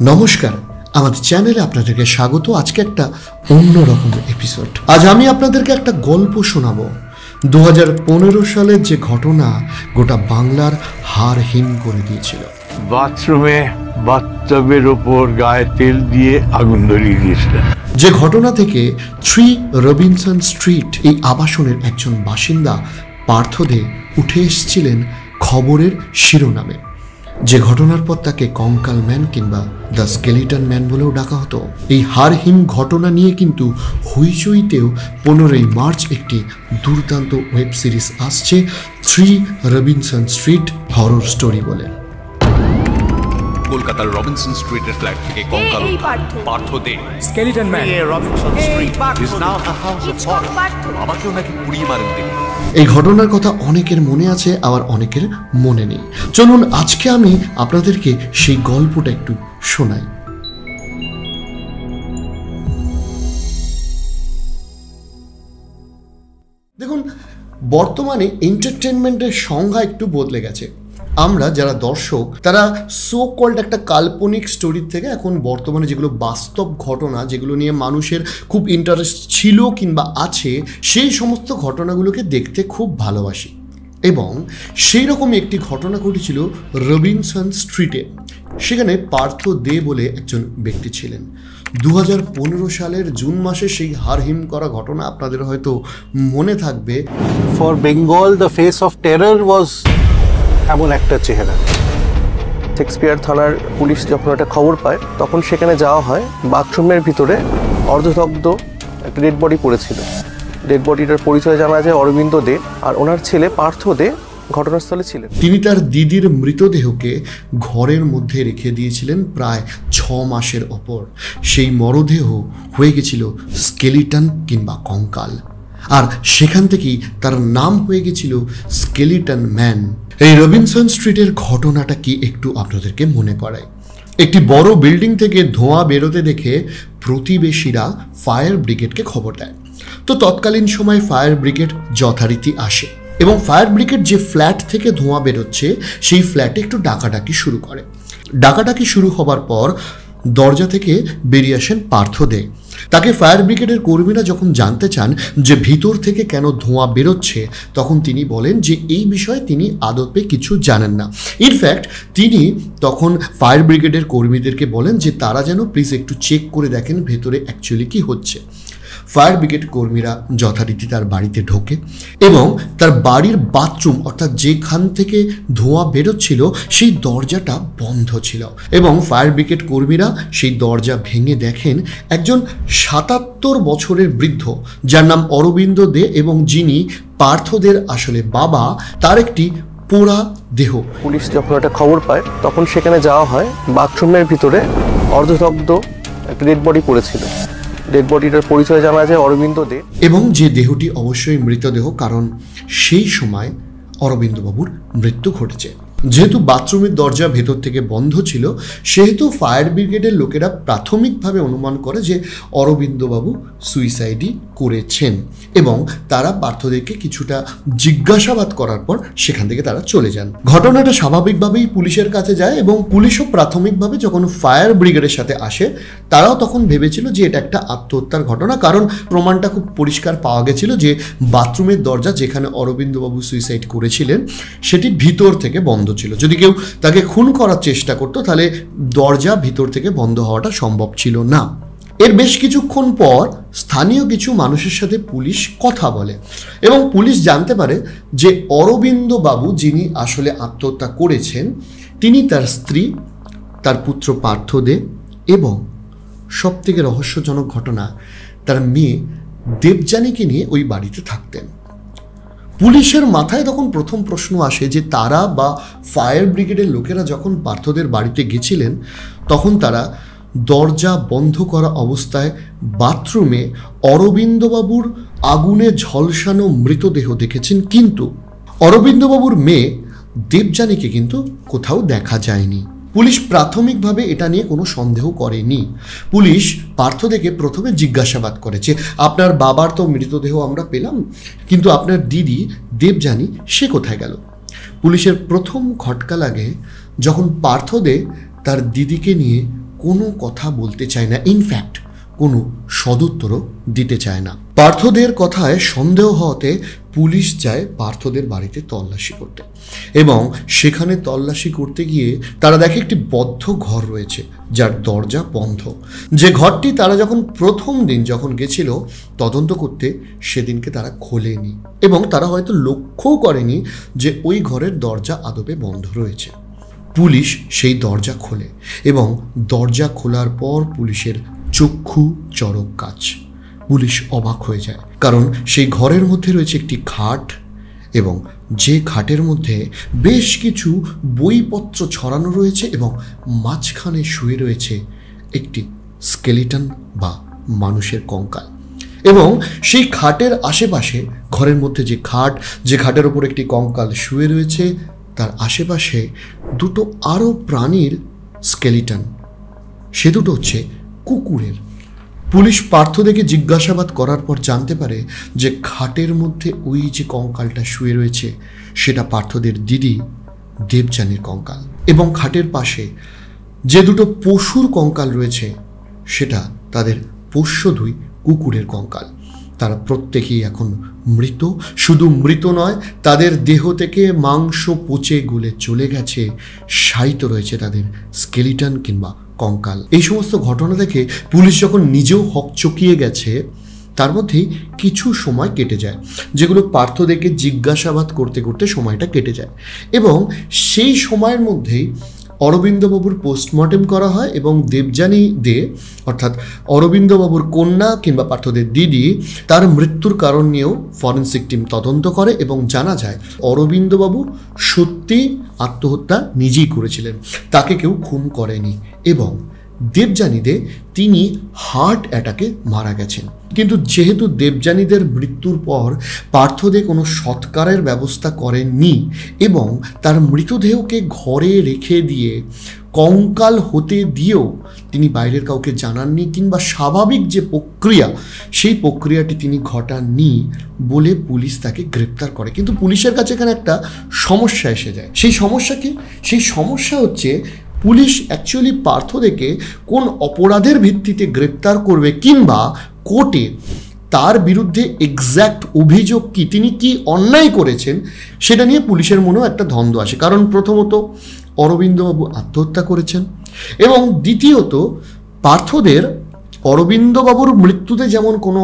নমস্কার, আমাদের চ্যানেলে আপনাদেরকে স্বাগত। আজকে একটা অন্যরকম এপিসোড। আজ আমি আপনাদেরকে একটা গল্প শোনাবো। 2015 সালের যে ঘটনা গোটা বাংলার হাড় হিম করে দিয়েছিল। বাথরুমে বাথটাবের ওপর গায়ে তেল দিয়ে আগুন ধরিয়ে দিয়েছিলেন। যে ঘটনা থেকে 3 রবিনসন স্ট্রিট এই আবাসনের একজন বাসিন্দা পার্থ দে উঠে এসেছিলেন খবরের শিরোনামে। যে ঘটনার পর তাকে কঙ্কাল ম্যান কিংবা দ্য স্কেলিটন ম্যান বলেও ডাকা হতো। এই হাড়হিম ঘটনা নিয়ে কিন্তু হইচইতেও 15ই মার্চ একটি দুর্দান্ত ওয়েব সিরিজ আসছে, 3 রবিনসন স্ট্রিট হরর স্টোরি বলে। কলকাতার রবিনসন স্ট্রিটের ফ্ল্যাট থেকে কঙ্কাল Partha De, skeleton man, Robinson street is now a house of horror. আমাকেও নাকি পুড়িয়ে মারেন তিনি। এই ঘটনার কথা অনেকের মনে আছে, আবার অনেকের মনে নেই। চলুন আজকে আমি আপনাদেরকে সেই গল্পটা একটু শোনাই। দেখুন, বর্তমানে এন্টারটেনমেন্টের সংজ্ঞা একটু বদলে গেছে। আমরা যারা দর্শক তারা সো কল্ড একটা কাল্পনিক স্টোরির থেকে এখন বর্তমানে যেগুলো বাস্তব ঘটনা, যেগুলো নিয়ে মানুষের খুব ইন্টারেস্ট ছিল কিংবা আছে, সেই সমস্ত ঘটনাগুলোকে দেখতে খুব ভালোবাসি। এবং সেই রকমই একটি ঘটনা ঘটেছিল রবিনসন স্ট্রিটে। সেখানে পার্থ দে বলে একজন ব্যক্তি ছিলেন। 2015 সালের জুন মাসে সেই হাড়হিম করা ঘটনা আপনাদের হয়তো মনে থাকবে। For Bengal the face of terror was এমন একটা চেহারা। শেক্সপিয়ার থানার পুলিশ যখন একটা খবর পায় তখন সেখানে যাওয়া হয়। বাথরুমের ভিতরে অর্ধদগ্ধ একটা ডেড বডি পড়েছিল। ডেড বডিটার পরিচয় জানা যায় অরবিন্দ দে, আর ওনার ছেলে পার্থ দে ঘটনাস্থলে ছিলেন। তিনি তার দিদির মৃতদেহকে ঘরের মধ্যে রেখে দিয়েছিলেন প্রায় 6 মাসের ওপর। সেই মরদেহ হয়ে গেছিল স্কেলিটন কিংবা কঙ্কাল, আর সেখান থেকেই তার নাম হয়ে গেছিল স্কেলিটন ম্যান। এই রবিনসন স্ট্রিটের ঘটনাটা কি একটু আপনাদেরকে মনে করায়। একটি বড় বিল্ডিং থেকে ধোঁয়া বেরোতে দেখে প্রতিবেশীরা ফায়ার ব্রিগেডকে খবর দেয়। তো তৎকালীন সময় ফায়ার ব্রিগেড যথারীতি আসে এবং ফায়ার ব্রিগেড যে ফ্ল্যাট থেকে ধোঁয়া বেরোচ্ছে সেই ফ্ল্যাটে একটু ডাকাডাকি শুরু করে। ডাকাডাকি শুরু হবার পর দরজা থেকে বেরিয়ে আসেন পার্থ দে। তাকে ফায়ার ব্রিগেডের কর্মীরা যখন জানতে চান যে ভিতর থেকে কেন ধোঁয়া বেরোচ্ছে, তখন তিনি বলেন যে এই বিষয়ে তিনি আদপে কিছু জানেন না। ইনফ্যাক্ট তিনি তখন ফায়ার ব্রিগেডের কর্মীদেরকে বলেন যে তারা যেন প্লিজ একটু চেক করে দেখেন ভেতরে অ্যাকচুয়ালি কি হচ্ছে। ফায়ার ব্রিগেড কর্মীরা যথারীতি তার বাড়িতে ঢোকে এবং তার বাড়ির বাথরুম অর্থাৎ যেখান থেকে ধোঁয়া বেরোচ্ছিল সেই দরজাটা বন্ধ ছিল এবং ফায়ার ব্রিগেড কর্মীরা সেই দরজা ভেঙে দেখেন একজন 77 বছরের বৃদ্ধ, যার নাম অরবিন্দ দে এবং যিনি পার্থদের আসলে বাবা, তার একটি পোড়া দেহ। পুলিশ যখন একটা খবর পায় তখন সেখানে যাওয়া হয়। বাথরুমের ভিতরে অর্ধদগ্ধ একটা ডেড বডি পড়েছিল। ডেড বডিটার পরিচয় জানা যায় অরবিন্দ দে, এবং যে দেহটি অবশ্যই মৃতদেহ, কারণ সেই সময় অরবিন্দবাবুর মৃত্যু ঘটেছে। যেহেতু বাথরুমের দরজা ভেতর থেকে বন্ধ ছিল, সেহেতু ফায়ার ব্রিগেডের লোকেরা প্রাথমিকভাবে অনুমান করে যে অরবিন্দবাবু সুইসাইডই করেছেন এবং তারা পার্থদেরকে কিছুটা জিজ্ঞাসাবাদ করার পর সেখান থেকে তারা চলে যান। ঘটনাটা স্বাভাবিকভাবেই পুলিশের কাছে যায় এবং পুলিশও প্রাথমিকভাবে যখন ফায়ার ব্রিগেডের সাথে আসে তারাও তখন ভেবেছিল যে এটা একটা আত্মহত্যার ঘটনা, কারণ প্রমাণটা খুব পরিষ্কার পাওয়া গেছিল যে বাথরুমের দরজা যেখানে অরবিন্দবাবু সুইসাইড করেছিলেন সেটি ভিতর থেকে বন্ধ ছিল। যদি কেউ তাকে খুন করার চেষ্টা করতো তাহলে দরজা ভিতর থেকে বন্ধ হওয়াটা সম্ভব ছিল না। এর বেশ কিছুক্ষণ পর স্থানীয় কিছু মানুষের সাথে পুলিশ কথা বলে এবং পুলিশ জানতে পারে যে অরবিন্দ বাবু যিনি আসলে আত্মহত্যা করেছেন তিনি তার স্ত্রী, তার পুত্র পার্থ দে এবং সবথেকে রহস্যজনক ঘটনা তার মেয়ে দেবযানীকে নিয়ে ওই বাড়িতে থাকতেন। পুলিশের মাথায় তখন প্রথম প্রশ্ন আসে যে তারা বা ফায়ার ব্রিগেডের লোকেরা যখন পার্থদের বাড়িতে গেছিলেন তখন তারা দরজা বন্ধ করা অবস্থায় বাথরুমে অরবিন্দবাবুর আগুনে ঝলসানো মৃতদেহ দেখেছেন, কিন্তু অরবিন্দবাবুর মেয়ে দেবযানীকে কিন্তু কোথাও দেখা যায়নি। পুলিশ প্রাথমিকভাবে এটা নিয়ে কোনো সন্দেহ করেনি। পুলিশ পার্থদেরকে প্রথমে জিজ্ঞাসাবাদ করেছে, আপনার বাবার তো মৃতদেহ আমরা পেলাম, কিন্তু আপনার দিদি দেবযানী সে কোথায় গেল? পুলিশের প্রথম খটকা লাগে যখন পার্থদে তার দিদিকে নিয়ে কোনো কথা বলতে চায় না, ইনফ্যাক্ট কোনো সদুত্তরও দিতে চায় না। পার্থদের কথায় সন্দেহ হওয়াতে পুলিশ যায় পার্থদের বাড়িতে তল্লাশি করতে, এবং সেখানে তল্লাশি করতে গিয়ে তারা দেখে একটি বদ্ধ ঘর রয়েছে যার দরজা বন্ধ। যে ঘরটি তারা যখন প্রথম দিন যখন গেছিল তদন্ত করতে, সেদিনকে তারা খোলেনি, এবং তারা হয়তো লক্ষ্যও করেনি যে ওই ঘরের দরজা আদবে বন্ধ রয়েছে। পুলিশ সেই দরজা খোলে, এবং দরজা খোলার পর পুলিশের চক্ষু চড়ক গাছ। পুলিশ অবাক হয়ে যায়, কারণ সেই ঘরের মধ্যে রয়েছে একটি খাট, এবং যে খাটের মধ্যে বেশ কিছু বইপত্র ছড়ানো রয়েছে, এবং মাঝখানে শুয়ে রয়েছে একটি স্কেলিটন বা মানুষের কঙ্কাল। এবং সেই খাটের আশেপাশে, ঘরের মধ্যে যে খাটের ওপর একটি কঙ্কাল শুয়ে রয়েছে, তার আশেপাশে দুটো আরও প্রাণীর স্কেলিটন, সে দুটো হচ্ছে কুকুরের। পুলিশ পার্থদেরকে জিজ্ঞাসাবাদ করার পর জানতে পারে যে খাটের মধ্যে ওই যে কঙ্কালটা শুয়ে রয়েছে সেটা পার্থদের দিদি দেবযানীর কঙ্কাল, এবং খাটের পাশে যে দুটো পশুর কঙ্কাল রয়েছে সেটা তাদের পোষ্য দুই কুকুরের কঙ্কাল। তারা প্রত্যেকেই এখন মৃত। শুধু মৃত নয়, তাদের দেহ থেকে মাংস পচে গলে চলে গেছে, শায়িত রয়েছে তাদের স্কেলিটন কিংবা কঙ্কাল। এই সমস্ত ঘটনা দেখে পুলিশ যখন নিজেও হকচকিয়ে গেছে, তার মধ্যেই কিছু সময় কেটে যায়, যেগুলো পার্থদেরকে জিজ্ঞাসাবাদ করতে করতে সময়টা কেটে যায়, এবং সেই সময়ের মধ্যেই অরবিন্দবাবুর পোস্টমর্টেম করা হয়, এবং দেবযানী দে অর্থাৎ অরবিন্দবাবুর কন্যা কিংবা পার্থদের দিদি তার মৃত্যুর কারণ নিয়েও ফরেন্সিক টিম তদন্ত করে, এবং জানা যায় অরবিন্দবাবু সত্যি আত্মহত্যা নিজেই করেছিলেন, তাকে কেউ খুন করেনি, এবং দেবযানী দে তিনি হার্ট অ্যাটাকে মারা গেছেন। কিন্তু যেহেতু দেবযানীদের মৃত্যুর পর পার্থদে কোনো সৎকারের ব্যবস্থা করেননি, এবং তার মৃতদেহকে ঘরে রেখে দিয়ে কঙ্কাল হতে দিয়েও তিনি বাইরের কাউকে জানাননি, কিংবা স্বাভাবিক যে প্রক্রিয়া সেই প্রক্রিয়াটি তিনি ঘটাননি বলে পুলিশ তাকে গ্রেপ্তার করে। কিন্তু পুলিশের কাছে এখানে একটা সমস্যা এসে যায়। সেই সমস্যা কি? সেই সমস্যা হচ্ছে পুলিশ অ্যাকচুয়ালি পার্থদেরকে কোন অপরাধের ভিত্তিতে গ্রেপ্তার করবে, কিংবা কোর্টে তার বিরুদ্ধে এক্স্যাক্ট অভিযোগ কি, তিনি কি অন্যায় করেছেন, সেটা নিয়ে পুলিশের মনেও একটা দ্বন্দ্ব আসে। কারণ প্রথমত অরবিন্দবাবু আত্মহত্যা করেছেন, এবং দ্বিতীয়ত পার্থদের অরবিন্দবাবুর মৃত্যুতে যেমন কোনো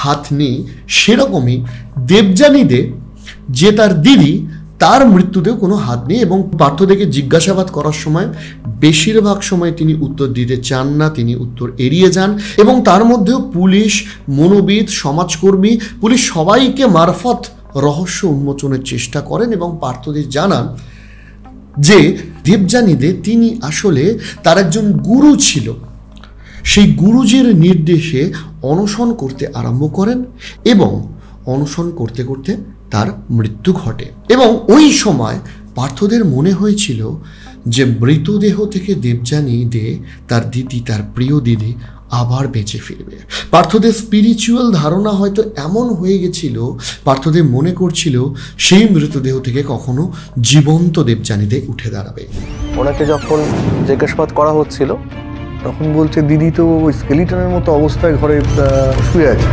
হাত নেই, সেরকমই দেবযানী দে যে তার দিদি, তার মৃত্যুতেও কোনো হাত নেই। এবং পার্থদেরকে জিজ্ঞাসাবাদ করার সময় বেশিরভাগ সময় তিনি উত্তর দিতে চান না, তিনি উত্তর এড়িয়ে যান, এবং তার মধ্যেও পুলিশ, মনোবিদ, সমাজকর্মী, পুলিশ সবাইকে মারফত রহস্য উন্মোচনের চেষ্টা করেন, এবং পার্থদের জানান যে দেবযানী দে তিনি আসলে তার একজন গুরু ছিল, সেই গুরুজির নির্দেশে অনশন করতে আরম্ভ করেন, এবং অনশন করতে করতে তার মৃত্যু ঘটে। এবং ওই সময় পার্থদের মনে হয়েছিল যে মৃতদেহ থেকে দেবযানী দে তার দিদি, তার প্রিয় দিদি আবার বেঁচে ফিরবে। পার্থদের স্পিরিচুয়াল ধারণা হয়তো এমন হয়ে গেছিল, পার্থদের মনে করছিল সেই মৃতদেহ থেকে কখনো জীবন্ত দেবযানী দে উঠে দাঁড়াবে। ওনাকে যখন জিজ্ঞাসাবাদ করা হচ্ছিল তখন বলছে দিদি তো ওই স্কেলিটনের মতো অবস্থায় ঘরে শুয়ে আছে।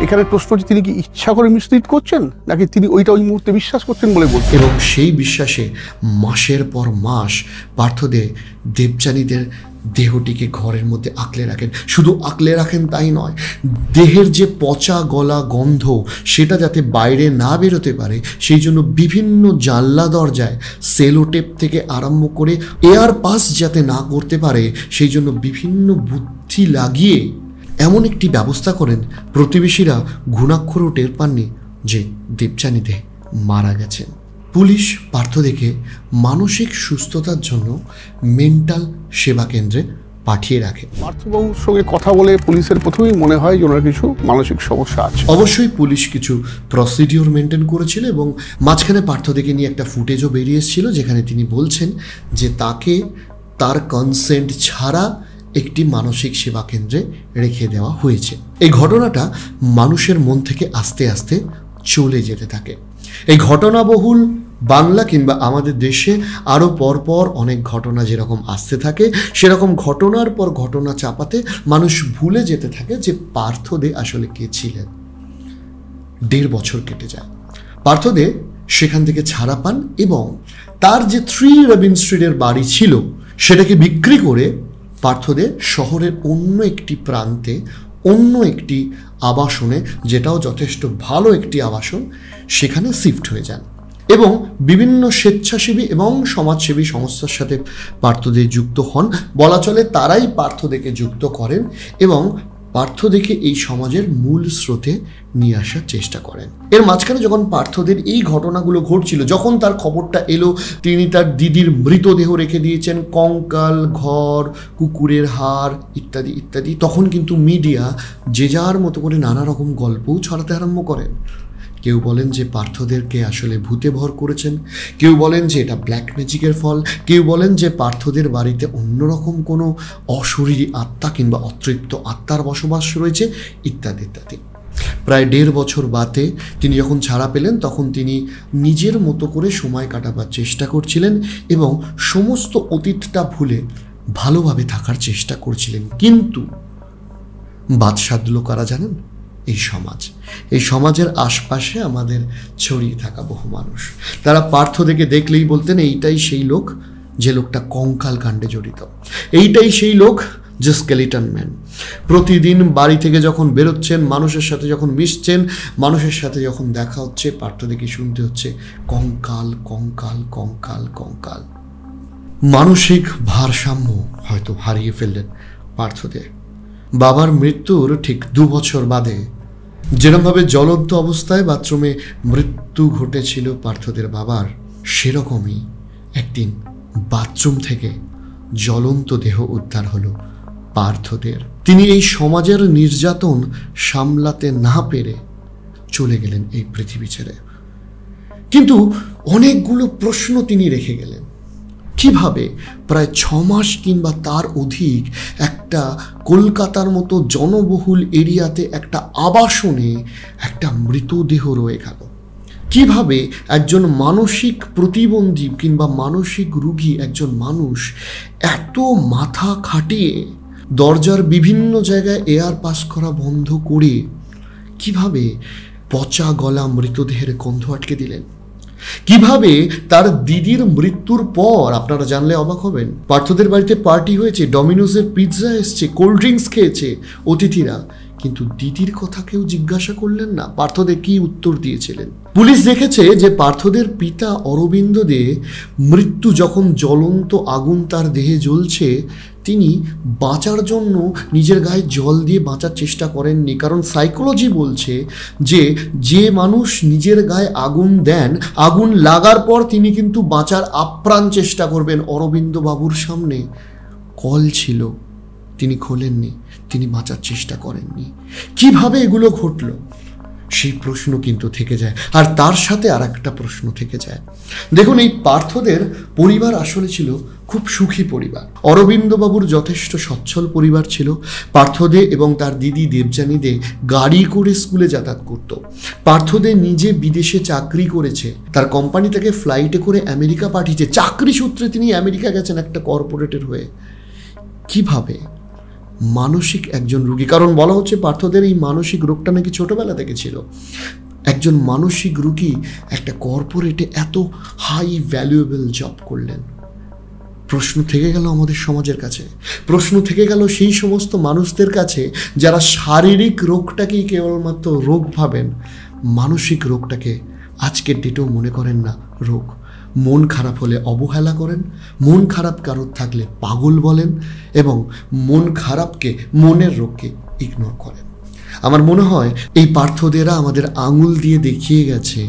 এখানে প্রশ্ন হচ্ছে তিনি কি ইচ্ছা করে মিসলিড করছেন, নাকি তিনি ওইটা ওই মুহূর্তে বিশ্বাস করছেন বলে বলছেন। এবং সেই বিশ্বাসে মাসের পর মাস পার্থদে দেবযানীদের দেহটিকে ঘরের মধ্যে আঁকলে রাখেন। শুধু আঁকলে রাখেন তাই নয়, দেহের যে পচা গলা গন্ধ সেটা যাতে বাইরে না বেরোতে পারে সেই জন্য বিভিন্ন জানলা দরজায় সেলোটেপ থেকে আরম্ভ করে এয়ার পাস যাতে না করতে পারে সেই জন্য বিভিন্ন বুদ্ধি লাগিয়ে এমন একটি ব্যবস্থা করেন প্রতিবেশীরা ঘুণাক্ষরও টের পাননি যে দেবযানী দে মারা গেছেন। পুলিশ পার্থদেরকে মানসিক সুস্থতার জন্য মেন্টাল সেবা কেন্দ্রে পাঠিয়ে রাখে। পার্থবাবুর সঙ্গে কথা বলে পুলিশের প্রথমেই মনে হয় যে ওনার কিছু মানসিক সমস্যা আছে। অবশ্যই পুলিশ কিছু প্রসিডিওর মেনটেন করেছিল, এবং মাঝখানে পার্থদেরকে নিয়ে একটা ফুটেজও বেরিয়ে এসেছিল যেখানে তিনি বলছেন যে তাকে তার কনসেন্ট ছাড়া একটি মানসিক সেবা কেন্দ্রে রেখে দেওয়া হয়েছে। এই ঘটনাটা মানুষের মন থেকে আস্তে আস্তে চলে যেতে থাকে। এই ঘটনাবহুল বাংলা কিংবা আমাদের দেশে আরও পরপর অনেক ঘটনা যেরকম আসতে থাকে, সেরকম ঘটনার পর ঘটনা চাপাতে মানুষ ভুলে যেতে থাকে যে পার্থ দে আসলে কে ছিলেন। 1.5 বছর কেটে যায়, পার্থ দে সেখান থেকে ছাড়া পান এবং তার যে 3 রবিন স্ট্রিটের বাড়ি ছিল সেটাকে বিক্রি করে পার্থ দে শহরের অন্য একটি প্রান্তে অন্য একটি আবাসনে, যেটাও যথেষ্ট ভালো একটি আবাসন, সেখানে শিফট হয়ে যান এবং বিভিন্ন স্বেচ্ছাসেবী এবং সমাজসেবী সংস্থার সাথে পার্থ দে যুক্ত হন। বলা চলে তারাই পার্থ দেকে যুক্ত করেন এবং পার্থ দেকে এই সমাজের মূল স্রোতে নিয়ে আসার চেষ্টা করেন। এর মাঝখানে যখন পার্থদের এই ঘটনাগুলো ঘটছিল, যখন তার খবরটা এলো তিনি তার দিদির মৃতদেহ রেখে দিয়েছেন, কঙ্কাল, ঘর, কুকুরের হাড় ইত্যাদি ইত্যাদি, তখন কিন্তু মিডিয়া যে যার মতো করে নানা রকম গল্পও ছড়াতে আরম্ভ করেন। কেউ বলেন যে পার্থদেরকে আসলে ভূতে ভর করেছেন, কেউ বলেন যে এটা ব্ল্যাক ম্যাজিকের ফল, কেউ বলেন যে পার্থদের বাড়িতে অন্যরকম কোনো অশরীরী আত্মা কিংবা অতৃপ্ত আত্মার বসবাস রয়েছে ইত্যাদি ইত্যাদি। প্রায় 1.5 বছর বাদে তিনি যখন ছাড়া পেলেন তখন তিনি নিজের মতো করে সময় কাটাবার চেষ্টা করছিলেন এবং সমস্ত অতীতটা ভুলে ভালোভাবে থাকার চেষ্টা করছিলেন। কিন্তু বাদ সাধলো কারা জানেন? এই সমাজ, এই সমাজের আশপাশে আমাদের ছড়িয়ে থাকা বহু মানুষ। তারা পার্থ দেকে দেখলেই বলতেন এইটাই সেই লোক যে লোকটা কঙ্কাল কাণ্ডে জড়িত, এইটাই সেই লোক যে স্কেলিটন ম্যান। প্রতিদিন বাড়ি থেকে যখন বেরোচ্ছেন, মানুষের সাথে যখন মিশছেন, মানুষের সাথে যখন দেখা হচ্ছে, পার্থ দেকে শুনতে হচ্ছে কঙ্কাল কঙ্কাল কঙ্কাল কঙ্কাল। মানসিক ভারসাম্য হয়তো হারিয়ে ফেললেন পার্থ দে। বাবার মৃত্যুর ঠিক 2 বছর বাদে যেরকমভাবে জ্বলন্ত অবস্থায় বাথরুমে মৃত্যু ঘটেছিল পার্থদের বাবার, সেরকমই একদিন বাথরুম থেকে জ্বলন্ত দেহ উদ্ধার হলো পার্থদের। তিনি এই সমাজের নির্যাতন সামলাতে না পেরে চলে গেলেন এই পৃথিবী ছেড়ে। কিন্তু অনেকগুলো প্রশ্ন তিনি রেখে গেলেন। কিভাবে প্রায় 6 মাস কিংবা তার অধিক একটা কলকাতার মতো জনবহুল এরিয়াতে একটা আবাসনে একটা মৃতদেহ রয়ে গেল? কিভাবে একজন মানসিক প্রতিবন্ধী কিংবা মানসিক রোগী একজন মানুষ এত মাথা খাটিয়ে দরজার বিভিন্ন জায়গায় এয়ার পাস করা বন্ধ করে কিভাবে পচা গলা মৃতদেহের গন্ধ আটকে দিলেন? কিভাবে তার দিদির মৃত্যুর পর, আপনারা জানলে অবাক হবেন, পার্থদের বাড়িতে পার্টি হয়েছে, ডমিনোজের পিৎজা এসছে, কোল্ড ড্রিঙ্কস খেয়েছে অতিথিরা, কিন্তু দিদির কথা কেউ জিজ্ঞাসা করলেন না। পার্থদে কি উত্তর দিয়েছিলেন? পুলিশ দেখেছে যে পার্থদের পিতা অরবিন্দ দে মৃত্যু যখন জ্বলন্ত আগুন তার দেহে জ্বলছে, তিনি বাঁচার জন্য নিজের গায়ে জল দিয়ে বাঁচার চেষ্টা করেননি। কারণ সাইকোলজি বলছে যে মানুষ নিজের গায়ে আগুন দেন, আগুন লাগার পর তিনি কিন্তু বাঁচার আপ্রাণ চেষ্টা করবেন। অরবিন্দ বাবুর সামনে কল ছিল, তিনি খোলেননি, তিনি বাঁচার চেষ্টা করেননি। কিভাবে এগুলো ঘটলো সেই প্রশ্ন কিন্তু থেকে যায়। আর তার সাথে আর একটা প্রশ্ন থেকে যায়। দেখুন, এই পার্থদের পরিবার আসলে ছিল খুব সুখী পরিবার। অরবিন্দ বাবুর যথেষ্ট সচ্ছল পরিবার ছিল। পার্থদে এবং তার দিদি দেবযানী দে গাড়ি করে স্কুলে যাতায়াত করত। পার্থদে নিজে বিদেশে চাকরি করেছে, তার কোম্পানি তাকে ফ্লাইটে করে আমেরিকা পাঠিয়েছে। চাকরি সূত্রে তিনি আমেরিকা গেছেন একটা কর্পোরেটের হয়ে। কিভাবে মানসিক একজন রোগী, কারণ বলা হচ্ছে পার্থদের এই মানসিক রোগটা নাকি ছোটবেলা থেকে ছিল, একজন মানসিক রোগী একটা কর্পোরেটে এত হাই ভ্যালুয়েবল জব করলেন? প্রশ্ন থেকে গেল আমাদের সমাজের কাছে, প্রশ্ন থেকে গেল সেই সমস্ত মানুষদের কাছে যারা শারীরিক রোগটাকেই কেবলমাত্র রোগ ভাবেন, মানসিক রোগটাকে আজকের ডেটেও মনে করেন না রোগ। মন খারাপ হলে অবহেলা করেন, মন খারাপ কারোর থাকলে পাগল বলেন এবং মন খারাপকে, মনের রোগকে ইগনোর করেন। আমার মনে হয় এই পার্থদেরা আমাদের আঙুল দিয়ে দেখিয়ে গেছে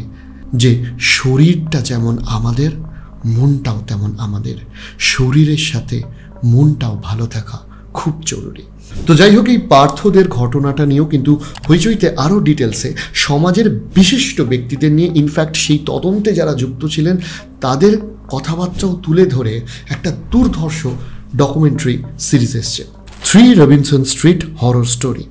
যে শরীরটা যেমন আমাদের, মনটাও তেমন আমাদের। শরীরের সাথে মনটাও ভালো থাকা খুব জরুরি। তো যাই হোক, এই পার্থদের ঘটনাটা নিয়েও কিন্তু হইচইতে আরও ডিটেলসে সমাজের বিশিষ্ট ব্যক্তিদের নিয়ে, ইনফ্যাক্ট সেই তদন্তে যারা যুক্ত ছিলেন তাদের কথাবার্তাও তুলে ধরে একটা দুর্ধর্ষ ডকুমেন্টারি সিরিজ এসছে, 3 রবিনসন স্ট্রিট হরর স্টোরি।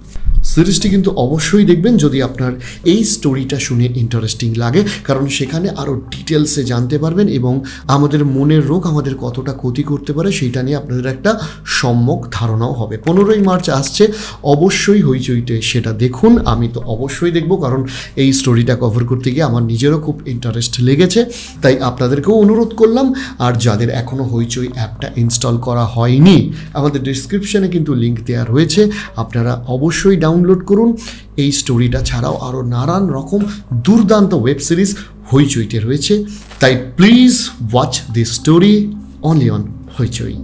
সিরিজটি কিন্তু অবশ্যই দেখবেন যদি আপনার এই স্টোরিটা শুনে ইন্টারেস্টিং লাগে, কারণ সেখানে আরও ডিটেলসে জানতে পারবেন এবং আমাদের মনের রোগ আমাদের কতটা ক্ষতি করতে পারে সেইটা নিয়ে আপনাদের একটা সম্যক ধারণাও হবে। 15ই মার্চ আসছে, অবশ্যই হইচইতে সেটা দেখুন। আমি তো অবশ্যই দেখব, কারণ এই স্টোরিটা কভার করতে গিয়ে আমার নিজেরও খুব ইন্টারেস্ট লেগেছে, তাই আপনাদেরকেও অনুরোধ করলাম। আর যাদের এখনও হইচই অ্যাপটা ইনস্টল করা হয়নি, আমাদের ডিসক্রিপশনে কিন্তু লিঙ্ক দেওয়া রয়েছে, আপনারা অবশ্যই ডাউনলোড করুন। এই স্টোরিটা ছাড়াও আরও নানান রকম দুর্দান্ত ওয়েব সিরিজ হইচইতে রয়েছে, তাই please watch this story only on Hoichoi.